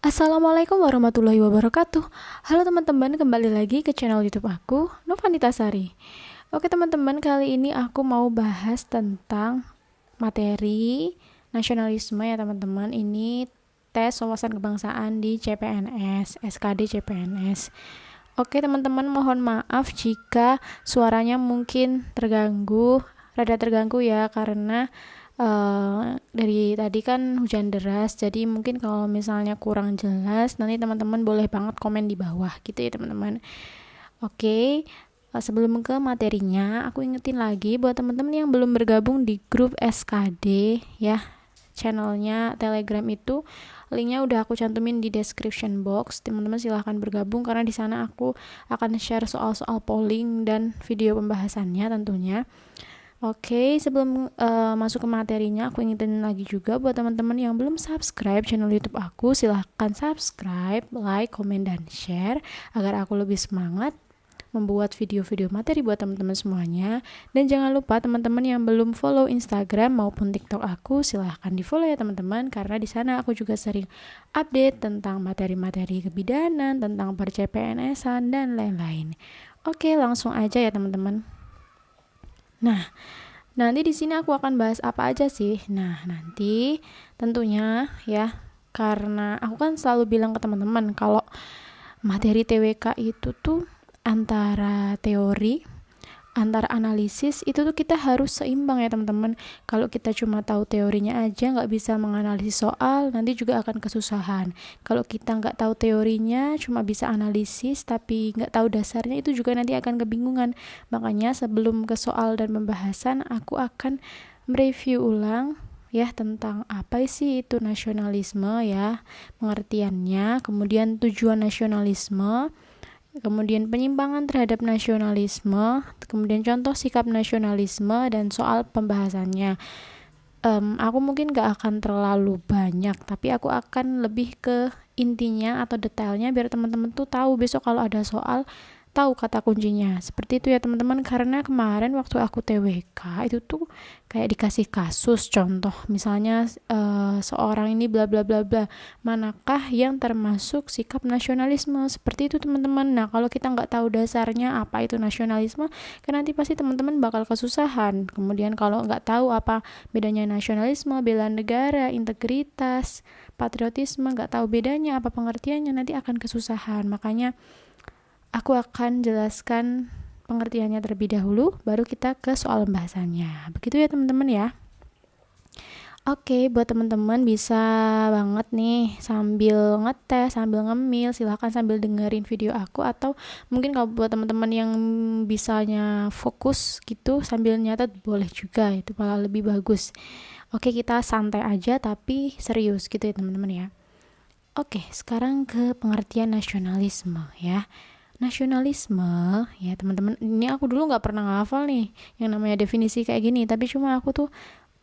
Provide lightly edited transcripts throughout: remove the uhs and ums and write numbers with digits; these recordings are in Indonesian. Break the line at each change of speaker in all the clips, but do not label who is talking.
Assalamualaikum warahmatullahi wabarakatuh. Halo teman-teman, kembali lagi ke channel YouTube aku, Novanita Sari. Oke teman-teman, kali ini aku mau bahas tentang materi nasionalisme ya teman-teman. Ini tes wawasan kebangsaan di CPNS, SKD CPNS. Oke teman-teman, mohon maaf jika suaranya mungkin rada terganggu ya, karena dari tadi kan hujan deras, jadi mungkin kalau misalnya kurang jelas nanti teman-teman boleh banget komen di bawah gitu ya teman-teman. Oke, sebelum ke materinya aku ingetin lagi buat teman-teman yang belum bergabung di grup SKD ya, channelnya Telegram itu linknya udah aku cantumin di description box. Teman-teman silahkan bergabung karena di sana aku akan share soal-soal polling dan video pembahasannya tentunya. Oke, sebelum masuk ke materinya, aku ingetin lagi juga buat teman-teman yang belum subscribe channel YouTube aku, silahkan subscribe, like, komen, dan share agar aku lebih semangat membuat video-video materi buat teman-teman semuanya. Dan jangan lupa teman-teman yang belum follow Instagram maupun TikTok aku, silahkan di follow ya teman-teman, karena di sana aku juga sering update tentang materi-materi kebidanan, tentang per-CPNS-an dan lain-lain. Oke, langsung aja ya teman-teman. Nah, nanti di sini aku akan bahas apa aja sih? Nah, nanti tentunya ya, karena aku kan selalu bilang ke teman-teman kalau materi TWK itu tuh antara teori, antara analisis itu tuh kita harus seimbang ya teman-teman. Kalau kita cuma tahu teorinya aja nggak bisa menganalisis soal, nanti juga akan kesusahan. Kalau kita nggak tahu teorinya, cuma bisa analisis tapi nggak tahu dasarnya, itu juga nanti akan kebingungan. Makanya sebelum ke soal dan pembahasan, aku akan mereview ulang ya tentang apa sih itu nasionalisme ya, pengertiannya, kemudian tujuan nasionalisme, kemudian penyimpangan terhadap nasionalisme, kemudian contoh sikap nasionalisme, dan soal pembahasannya. Aku mungkin gak akan terlalu banyak, tapi aku akan lebih ke intinya atau detailnya biar teman-teman tuh tahu besok kalau ada soal tahu kata kuncinya. Seperti itu ya teman-teman, karena kemarin waktu aku TWK itu tuh kayak dikasih kasus contoh, misalnya seorang ini bla bla bla bla, manakah yang termasuk sikap nasionalisme, seperti itu teman-teman. Nah, kalau kita nggak tahu dasarnya apa itu nasionalisme, kan nanti pasti teman-teman bakal kesusahan. Kemudian kalau nggak tahu apa bedanya nasionalisme, bela negara, integritas, patriotisme, nggak tahu bedanya apa pengertiannya, nanti akan kesusahan. Makanya aku akan jelaskan pengertiannya terlebih dahulu, baru kita ke soal pembahasannya. Begitu ya teman-teman ya. Oke, buat teman-teman bisa banget nih sambil ngetes, sambil ngemil, silahkan sambil dengerin video aku, atau mungkin kalau buat teman-teman yang bisanya fokus gitu sambil nyatet boleh juga, itu malah lebih bagus. Oke, kita santai aja tapi serius gitu ya teman-teman ya. Oke, sekarang ke pengertian nasionalisme ya. Nasionalisme ya teman-teman, ini aku dulu nggak pernah ngafal nih yang namanya definisi kayak gini, tapi cuma aku tuh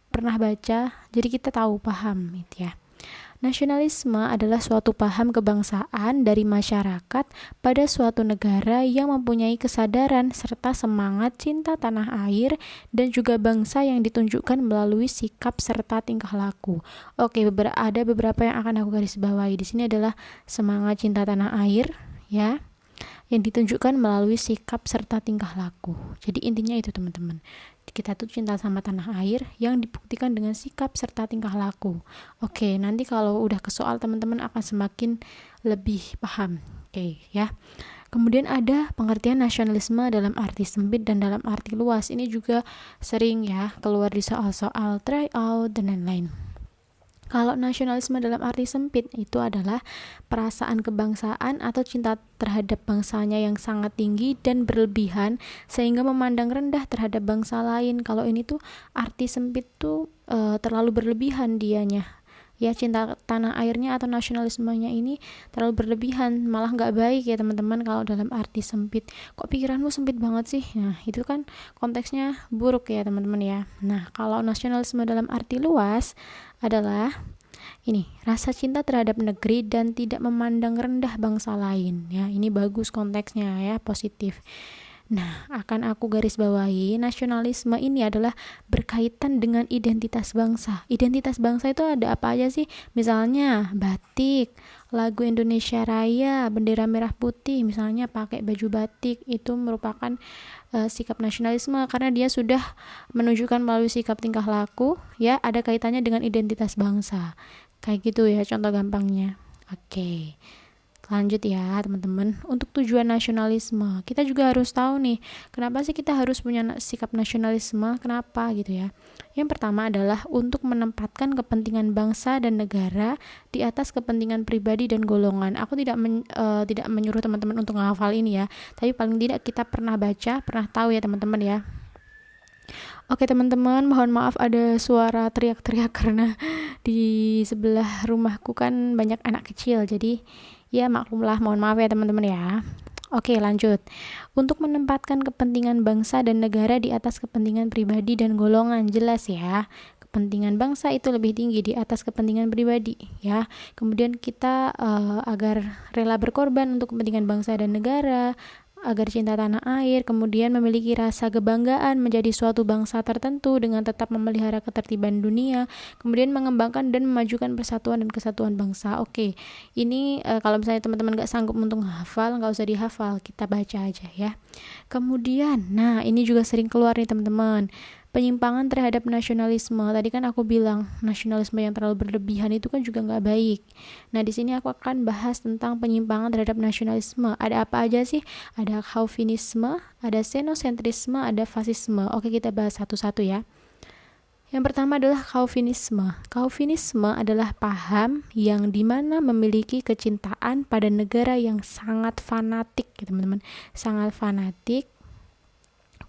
pernah baca, jadi kita tahu paham gitu ya. Nasionalisme adalah suatu paham kebangsaan dari masyarakat pada suatu negara yang mempunyai kesadaran serta semangat cinta tanah air dan juga bangsa yang ditunjukkan melalui sikap serta tingkah laku. Oke, ada beberapa yang akan aku garis bawahi di sini adalah semangat cinta tanah air ya, yang ditunjukkan melalui sikap serta tingkah laku. Jadi intinya itu teman-teman, kita tuh cinta sama tanah air yang dibuktikan dengan sikap serta tingkah laku. Oke, nanti kalau udah ke soal teman-teman akan semakin lebih paham. Oke ya. Kemudian ada pengertian nasionalisme dalam arti sempit dan dalam arti luas. Ini juga sering ya keluar di soal-soal tryout dan lain-lain. Kalau nasionalisme dalam arti sempit itu adalah perasaan kebangsaan atau cinta terhadap bangsanya yang sangat tinggi dan berlebihan sehingga memandang rendah terhadap bangsa lain. Kalau ini tuh arti sempit tuh terlalu berlebihan dianya. Ya, cinta tanah airnya atau nasionalismenya ini terlalu berlebihan, malah nggak baik ya teman-teman kalau dalam arti sempit. Kok pikiranmu sempit banget sih? Nah, itu kan konteksnya buruk ya teman-teman ya. Nah, kalau nasionalisme dalam arti luas adalah ini, rasa cinta terhadap negeri dan tidak memandang rendah bangsa lain ya. Ini bagus konteksnya ya, positif. Nah, akan aku garis bawahi, nasionalisme ini adalah berkaitan dengan identitas bangsa. Identitas bangsa itu ada apa aja sih? Misalnya batik, lagu Indonesia Raya, bendera merah putih, misalnya pakai baju batik, itu merupakan sikap nasionalisme karena dia sudah menunjukkan melalui sikap tingkah laku, ya, ada kaitannya dengan identitas bangsa. Kayak gitu ya contoh gampangnya. Oke. Lanjut ya teman-teman, untuk tujuan nasionalisme kita juga harus tahu nih, kenapa sih kita harus punya sikap nasionalisme, kenapa gitu ya. Yang pertama adalah untuk menempatkan kepentingan bangsa dan negara di atas kepentingan pribadi dan golongan. Aku tidak menyuruh teman-teman untuk menghafal ini ya, tapi paling tidak kita pernah baca, pernah tahu ya teman-teman ya. Oke teman-teman, mohon maaf ada suara teriak-teriak karena di sebelah rumahku kan banyak anak kecil, jadi ya maklumlah, mohon maaf ya teman-teman ya. Oke lanjut. Untuk menempatkan kepentingan bangsa dan negara di atas kepentingan pribadi dan golongan, jelas ya. Kepentingan bangsa itu lebih tinggi di atas kepentingan pribadi ya. Kemudian kita agar rela berkorban untuk kepentingan bangsa dan negara, agar cinta tanah air, kemudian memiliki rasa kebanggaan menjadi suatu bangsa tertentu dengan tetap memelihara ketertiban dunia, kemudian mengembangkan dan memajukan persatuan dan kesatuan bangsa. Oke, ini kalau misalnya teman-teman gak sanggup untuk menghafal, gak usah dihafal, kita baca aja ya. Kemudian, nah ini juga sering keluar nih teman-teman, penyimpangan terhadap nasionalisme. Tadi kan aku bilang nasionalisme yang terlalu berlebihan itu kan juga nggak baik. Nah di sini aku akan bahas tentang penyimpangan terhadap nasionalisme. Ada apa aja sih? Ada chauvinisme, ada xenocentrisme, ada fasisme. Oke, kita bahas satu-satu ya. Yang pertama adalah chauvinisme. Chauvinisme adalah paham yang dimana memiliki kecintaan pada negara yang sangat fanatik, ya teman-teman. Sangat fanatik,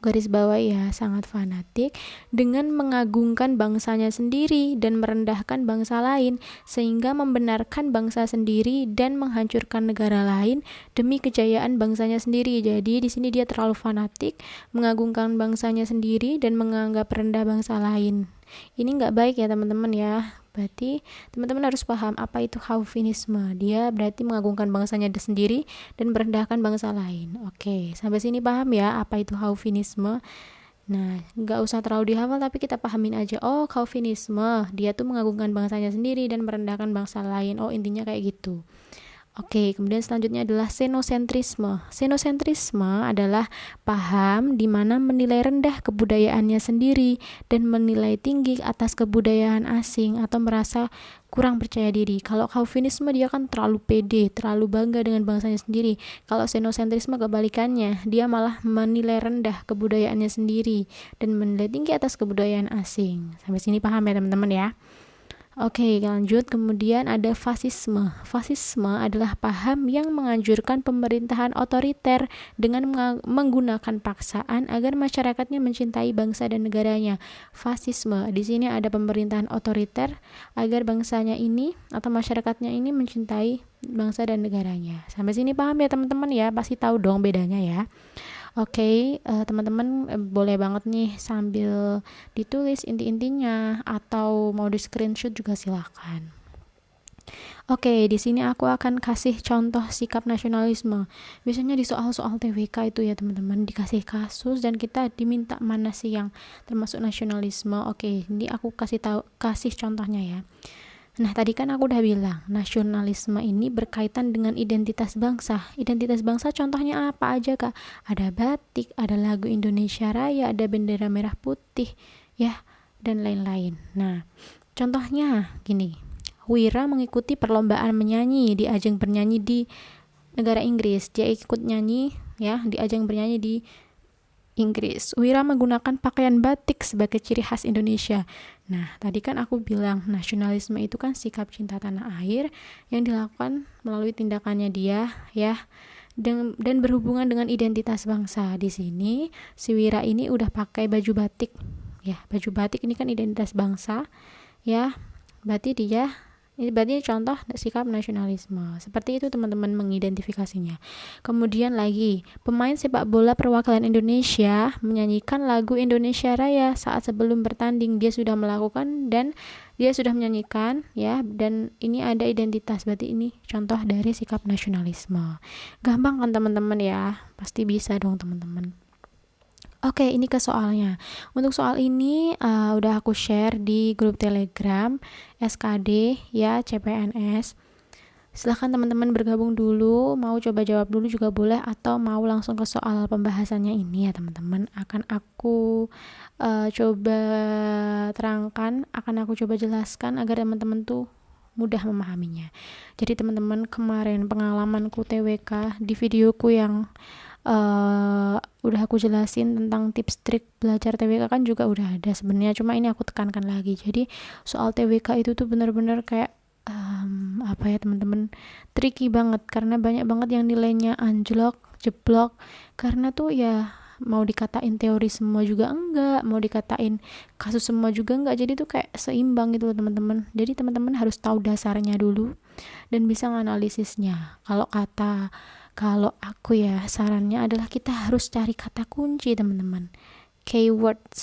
garis bawah ya, sangat fanatik, dengan mengagungkan bangsanya sendiri dan merendahkan bangsa lain, sehingga membenarkan bangsa sendiri dan menghancurkan negara lain demi kejayaan bangsanya sendiri. Jadi di sini dia terlalu fanatik, mengagungkan bangsanya sendiri dan menganggap rendah bangsa lain. Ini nggak baik ya teman-teman ya. Berarti teman-teman harus paham apa itu chauvinisme. Dia berarti mengagungkan bangsanya sendiri dan merendahkan bangsa lain. Oke, sampai sini paham ya apa itu chauvinisme. Nah, nggak usah terlalu dihafal tapi kita pahamin aja. Oh, chauvinisme, dia tuh mengagungkan bangsanya sendiri dan merendahkan bangsa lain. Oh, intinya kayak gitu. Oke, kemudian selanjutnya adalah xenocentrisme. Xenocentrisme adalah paham di mana menilai rendah kebudayaannya sendiri dan menilai tinggi atas kebudayaan asing atau merasa kurang percaya diri. Kalau chauvinisme dia kan terlalu pede, terlalu bangga dengan bangsanya sendiri. Kalau xenocentrisme kebalikannya, dia malah menilai rendah kebudayaannya sendiri dan menilai tinggi atas kebudayaan asing. Sampai sini paham ya teman-teman ya? Oke, lanjut. Kemudian ada fasisme. Fasisme adalah paham yang menganjurkan pemerintahan otoriter dengan menggunakan paksaan agar masyarakatnya mencintai bangsa dan negaranya. Fasisme, di sini ada pemerintahan otoriter agar bangsanya ini atau masyarakatnya ini mencintai bangsa dan negaranya. Sampai sini paham ya teman-teman ya? Pasti tahu dong bedanya ya. Oke, teman-teman boleh banget nih sambil ditulis inti-intinya atau mau di screenshot juga silakan. Oke, di sini aku akan kasih contoh sikap nasionalisme. Biasanya di soal-soal TWK itu ya teman-teman dikasih kasus dan kita diminta mana sih yang termasuk nasionalisme. Oke, ini aku kasih contohnya ya. Nah, tadi kan aku udah bilang, nasionalisme ini berkaitan dengan identitas bangsa. Identitas bangsa contohnya apa aja, Kak? Ada batik, ada lagu Indonesia Raya, ada bendera merah putih, ya, dan lain-lain. Nah, contohnya gini, Wira mengikuti perlombaan menyanyi di ajang bernyanyi di negara Inggris. Dia ikut nyanyi, ya, di ajang bernyanyi di Inggris. Wira menggunakan pakaian batik sebagai ciri khas Indonesia. Nah, tadi kan aku bilang nasionalisme itu kan sikap cinta tanah air yang dilakukan melalui tindakannya dia, ya, dan berhubungan dengan identitas bangsa. Di sini si Wira ini udah pakai baju batik, ya, baju batik ini kan identitas bangsa, ya, berarti contoh sikap nasionalisme. Seperti itu teman-teman mengidentifikasinya. Kemudian lagi, pemain sepak bola perwakilan Indonesia menyanyikan lagu Indonesia Raya saat sebelum bertanding. Dia sudah melakukan dan dia sudah menyanyikan, ya, dan ini ada identitas. Berarti ini contoh dari sikap nasionalisme. Gampang kan teman-teman ya? Pasti bisa dong teman-teman. Oke, ini ke soalnya. Untuk soal ini udah aku share di grup Telegram SKD ya CPNS. Silahkan teman-teman bergabung dulu, mau coba jawab dulu juga boleh, atau mau langsung ke soal pembahasannya ini ya teman-teman. Akan aku coba terangkan, akan aku coba jelaskan agar teman-teman tuh mudah memahaminya. Jadi teman-teman, kemarin pengalamanku TWK di videoku yang udah aku jelasin tentang tips trik belajar TWK kan juga udah ada sebenarnya, cuma ini aku tekankan lagi. Jadi soal TWK itu tuh benar-benar kayak apa ya teman-teman, tricky banget karena banyak banget yang nilainya anjlok, jeblok, karena tuh ya mau dikatain teori semua juga enggak, mau dikatain kasus semua juga enggak, jadi tuh kayak seimbang gitu loh teman-teman. Jadi teman-teman harus tahu dasarnya dulu dan bisa nganalisisnya. Kalau aku ya sarannya adalah kita harus cari kata kunci teman-teman, keywords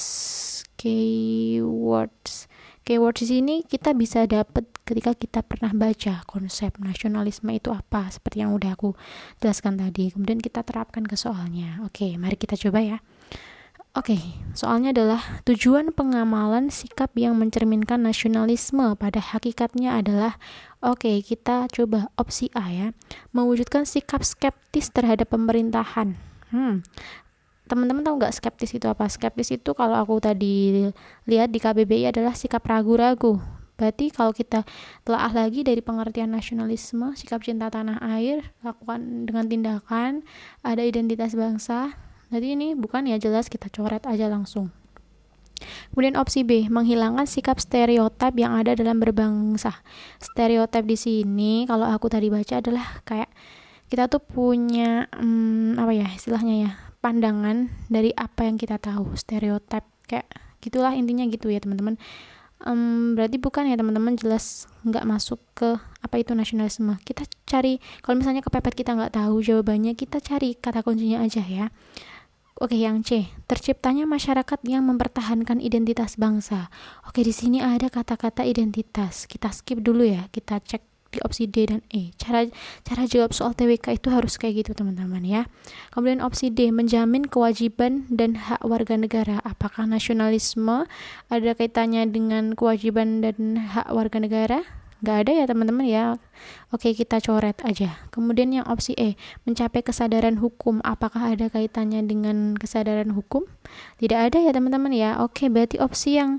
di sini kita bisa dapat ketika kita pernah baca konsep nasionalisme itu apa, seperti yang udah aku jelaskan tadi. Kemudian kita terapkan ke soalnya. Oke, mari kita coba ya. Oke, soalnya adalah tujuan pengamalan sikap yang mencerminkan nasionalisme pada hakikatnya adalah, oke, kita coba opsi A ya, mewujudkan sikap skeptis terhadap pemerintahan. Teman-teman tahu nggak skeptis itu apa? Skeptis itu kalau aku tadi lihat di KBBI adalah sikap ragu-ragu. Berarti kalau kita telaah lagi dari pengertian nasionalisme, sikap cinta tanah air, lakukan dengan tindakan, ada identitas bangsa. Jadi ini bukan ya, jelas kita coret aja langsung. Kemudian opsi B, menghilangkan sikap stereotip yang ada dalam berbangsa. Stereotip di sini kalau aku tadi baca adalah kayak kita tuh punya apa ya istilahnya ya, pandangan dari apa yang kita tahu, stereotip kayak gitulah intinya gitu ya teman-teman. Berarti bukan ya teman-teman, jelas nggak masuk ke apa itu nasionalisme. Kita cari, kalau misalnya kepepet kita nggak tahu jawabannya, kita cari kata kuncinya aja ya. Oke, yang C, terciptanya masyarakat yang mempertahankan identitas bangsa. Oke, di sini ada kata-kata identitas. Kita skip dulu ya, kita cek di opsi D dan E. Cara jawab soal TWK itu harus kayak gitu teman-teman ya. Kemudian opsi D, menjamin kewajiban dan hak warga negara. Apakah nasionalisme ada kaitannya dengan kewajiban dan hak warga negara? Nggak ada ya teman-teman ya. Oke, kita coret aja. Kemudian yang opsi E, mencapai kesadaran hukum. Apakah ada kaitannya dengan kesadaran hukum? Tidak ada ya teman-teman ya. Oke, berarti opsi yang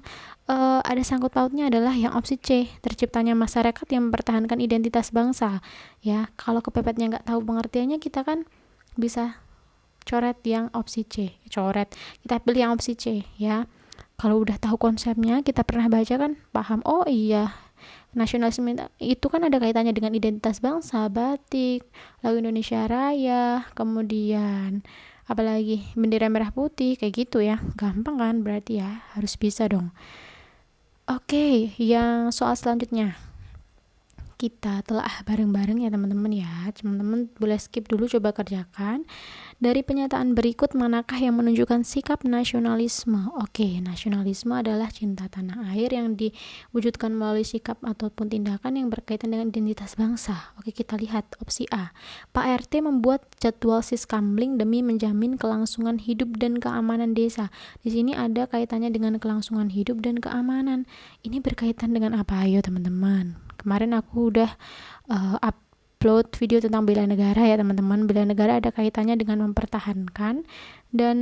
ada sangkut pautnya adalah yang opsi C, terciptanya masyarakat yang mempertahankan identitas bangsa. Ya, kalau kepepetnya nggak tahu pengertiannya, kita kan bisa coret yang opsi C. Kita pilih yang opsi C ya. Kalau udah tahu konsepnya, kita pernah baca kan, paham. Oh iya, nasionalisme itu kan ada kaitannya dengan identitas bangsa, batik, lagu Indonesia Raya, kemudian apalagi bendera merah putih, kayak gitu ya. Gampang kan berarti ya, harus bisa dong. Oke, yang soal selanjutnya kita telah bareng-bareng ya teman-teman ya. Teman-teman boleh skip dulu, coba kerjakan. Dari pernyataan berikut, manakah yang menunjukkan sikap nasionalisme? Oke, nasionalisme adalah cinta tanah air yang diwujudkan melalui sikap ataupun tindakan yang berkaitan dengan identitas bangsa. Oke, kita lihat opsi A. Pak RT membuat jadwal siskamling demi menjamin kelangsungan hidup dan keamanan desa. Di sini ada kaitannya dengan kelangsungan hidup dan keamanan. Ini berkaitan dengan apa? Ayo teman-teman. Kemarin aku udah upload video tentang bela negara ya teman-teman. Bela negara ada kaitannya dengan mempertahankan dan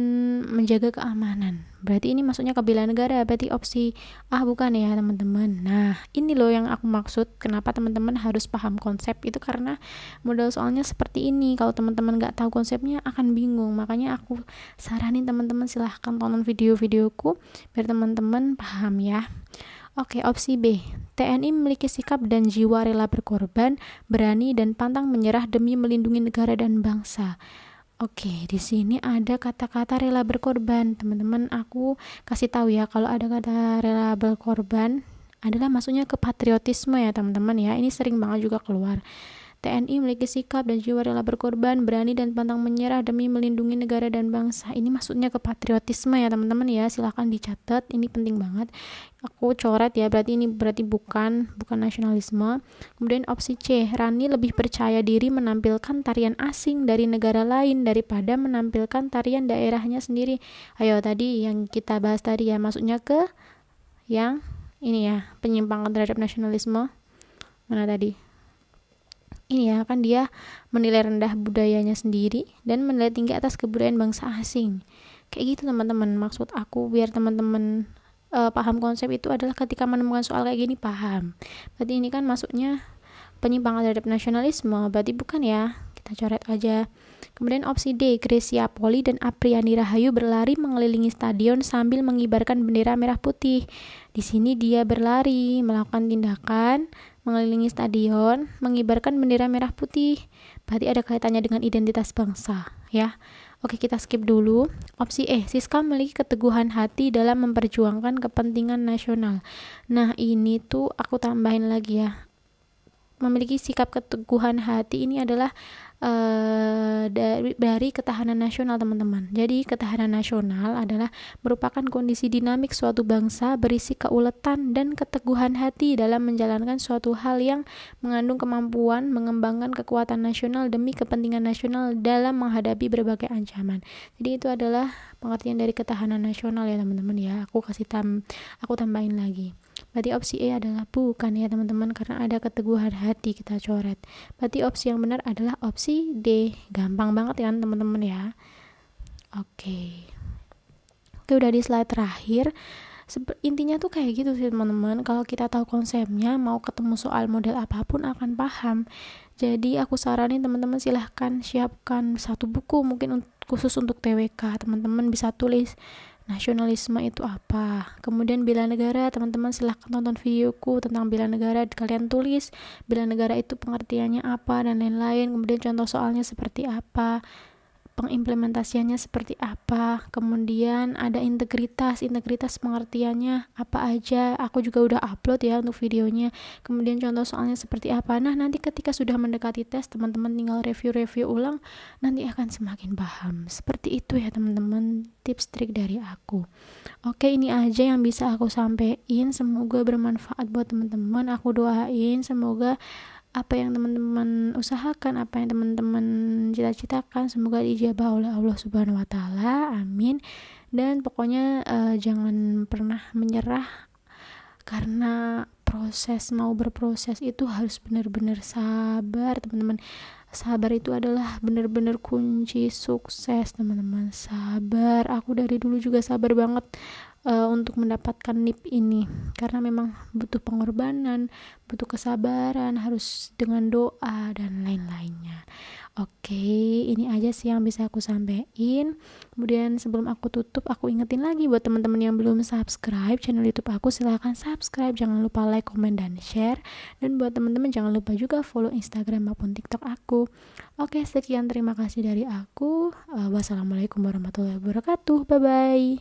menjaga keamanan. Berarti ini masuknya ke bela negara. Berarti opsi A bukan ya teman-teman. Nah, ini loh yang aku maksud. Kenapa teman-teman harus paham konsep itu, karena modal soalnya seperti ini. Kalau teman-teman nggak tahu konsepnya akan bingung. Makanya aku saranin teman-teman silahkan tonton video-videoku biar teman-teman paham ya. Oke, opsi B. TNI memiliki sikap dan jiwa rela berkorban, berani dan pantang menyerah demi melindungi negara dan bangsa. Oke, di sini ada kata-kata rela berkorban. Teman-teman, aku kasih tahu ya, kalau ada kata rela berkorban adalah maksudnya ke patriotisme ya teman-teman ya. Ini sering banget juga keluar. TNI memiliki sikap dan jiwa rela berkorban, berani dan pantang menyerah demi melindungi negara dan bangsa. Ini maksudnya ke patriotisme ya teman-teman ya. Silahkan dicatat, ini penting banget. Aku coret ya, berarti ini bukan nasionalisme. Kemudian opsi C, Rani lebih percaya diri menampilkan tarian asing dari negara lain daripada menampilkan tarian daerahnya sendiri. Ayo, tadi yang kita bahas tadi ya, maksudnya ke yang ini ya, penyimpangan terhadap nasionalisme. Mana tadi? ini ya, kan dia menilai rendah budayanya sendiri dan menilai tinggi atas kebudayaan bangsa asing. Kayak gitu teman-teman, maksud aku biar teman-teman paham konsep itu adalah ketika menemukan soal kayak gini paham. Berarti ini kan masuknya penyimpangan terhadap nasionalisme, berarti bukan ya, kita coret aja. Kemudian opsi D, Gracia Poli dan Apriani Rahayu berlari mengelilingi stadion sambil mengibarkan bendera merah putih. Di sini dia berlari, melakukan tindakan mengelilingi stadion, mengibarkan bendera merah putih. Berarti ada kaitannya dengan identitas bangsa, ya. Oke, kita skip dulu. Opsi E, Siska memiliki keteguhan hati dalam memperjuangkan kepentingan nasional. Nah, ini tuh aku tambahin lagi ya. Memiliki sikap keteguhan hati ini adalah dari ketahanan nasional, teman-teman. Jadi ketahanan nasional adalah merupakan kondisi dinamik suatu bangsa berisi keuletan dan keteguhan hati dalam menjalankan suatu hal yang mengandung kemampuan mengembangkan kekuatan nasional demi kepentingan nasional dalam menghadapi berbagai ancaman. Jadi itu adalah pengertian dari ketahanan nasional ya teman-teman ya. Aku tambahin lagi. Berarti opsi E adalah bukan ya teman-teman, karena ada keteguhan hati, kita coret. Berarti opsi yang benar adalah opsi D. Gampang banget kan teman-teman ya. Oke, udah di slide terakhir. Intinya tuh kayak gitu sih teman-teman. Kalau kita tahu konsepnya, mau ketemu soal model apapun akan paham. Jadi aku saranin teman-teman silahkan siapkan satu buku mungkin khusus untuk TWK. Teman-teman bisa tulis nasionalisme itu apa, kemudian bela negara. Teman-teman silahkan tonton videoku tentang bela negara, kalian tulis bela negara itu pengertiannya apa dan lain-lain, kemudian contoh soalnya seperti apa, pengimplementasiannya seperti apa, kemudian ada integritas pengertiannya apa aja, aku juga udah upload ya untuk videonya, kemudian contoh soalnya seperti apa. Nah, nanti ketika sudah mendekati tes, teman-teman tinggal review ulang, nanti akan semakin paham. Seperti itu ya teman-teman, tips trik dari aku. Oke, ini aja yang bisa aku sampaikan, semoga bermanfaat buat teman-teman. Aku doain semoga apa yang teman-teman usahakan, apa yang teman-teman cita-citakan, semoga dijabah oleh Allah Subhanahu wa taala. Amin. Dan pokoknya jangan pernah menyerah, karena mau berproses itu harus benar-benar sabar, teman-teman. Sabar itu adalah benar-benar kunci sukses, teman-teman. Sabar. Aku dari dulu juga sabar banget untuk mendapatkan NIP ini, karena memang butuh pengorbanan, butuh kesabaran, harus dengan doa dan lain-lainnya. Oke, ini aja sih yang bisa aku sampaikan. Kemudian sebelum aku tutup, aku ingetin lagi buat teman-teman yang belum subscribe channel YouTube aku, silahkan subscribe, jangan lupa like, komen, dan share. Dan buat teman-teman jangan lupa juga follow Instagram maupun TikTok aku. Oke, sekian, terima kasih dari aku. Wassalamualaikum warahmatullahi wabarakatuh. Bye bye.